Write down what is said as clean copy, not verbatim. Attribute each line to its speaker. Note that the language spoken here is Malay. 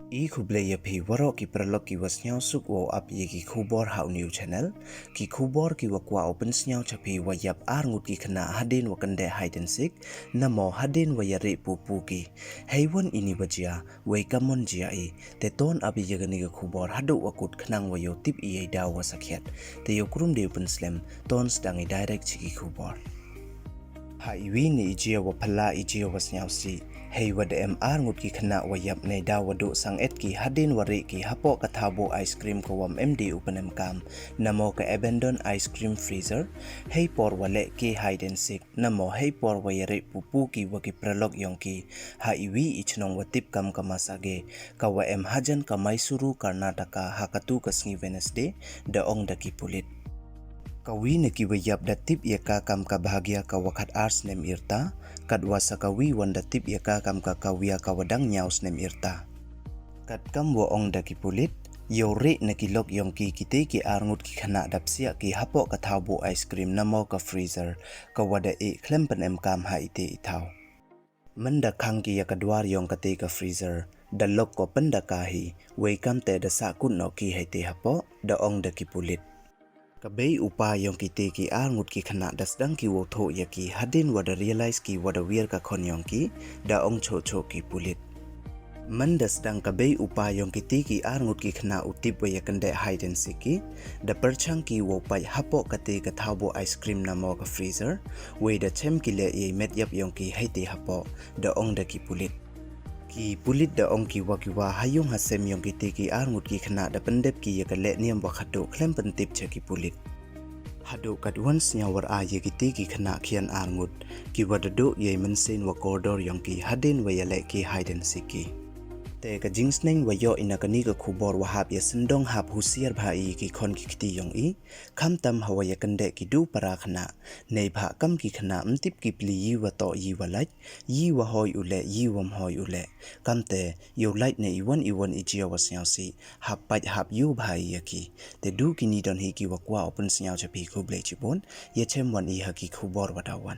Speaker 1: I kuble ya pi waro ki perlok ki was nyau suk wo ap ye ki kubor hau new channel ki kubor ki wa kwa open nyau chapi wa yap ar ngut ki khna hadin wa kyndeh hide and seek namo hadin wa yari pupu ki heiwon ini wajia we kamon jia I te ton abi yagani ka kubor hadu wa kut khnang wa yo tip I da wa sakhet te yo krum de open slam ton stang I direct chiki kubor Haiwi ni ijia wa pala ijia was nyau si hei wa de MR ngut ki khna wa yap nei da wa do sang et ki hadin wa ri ki hapo ka thabo ice cream ko wam MD upanem kam namo ka abandon ice cream freezer heipor wa le ki hide and seek namo heipor wa yari pupu ki wa ki pralok yong ki haiwi ichnong wa tip kam kamasage ka wa hajan ka Mysuru Karnataka hakatu ka sngi Wednesday da ong da ki pulit Kawi na kiwayap da tip ya kam ka bahagia ka wakat ars nem irta, kadwa sa kawi wanda tip ya kam ka kawiya ka wadang nyaus nem irta. Kat kam wa ong da kipulit, yore na kilok yong ki kite ki arngut ki khana dapsia ki hapo ka thabo ice cream na mo ka freezer, ka wada klempen kam ha ite itaw. Manda khang ki ya kadwar yong kate ka freezer, da lok ko penda kahi, way kam te da sakun no ki haite hapo, da ong da kipulit. Kabei upa yong kite ki arngut ki khana dasdang ki wo tho ya ki hadin wada realize ki wada wir ka khon yong ki da ong cho ki pulit man dasdang kabei upa yong kite ki arngut ki khana utip wa ya kyndeh hide and seek ki da perchang ki wo pai hapo kate ka thabo ice cream na mo ka freezer we da chem ki le ye met yap yong ki haite hapo da ong da ki pulit Ki pulit da ong ki wa hayung hasem yong ki te ki arngut ki khana da pendep ki ya ka le niam wa khado klem pentip cha ki pulit hado kat once nya war a ye ki te ki khana khian arngut ki wadado ye mensen wa corridor yong ki hadin wa ya le ki hide and seek ki te ka jings neng wa yo ina kani ka khubor wa hap ya sendong hap husiar bhai ki khon ki khti yong I kham tam hawa ya kyndeh ki du para khana nei bha kam ki khana mtip ki pli yi wa to yi wa lach yi wa hoi ule yi wam hoi ule kam te yo lach ne iwan ijia wa syao si hap pach hap yu bhai ya ki te du ki ni don hi ki wa kwa open syao chapi khuble chibon ye chem wan I ha ki khubor wa dawan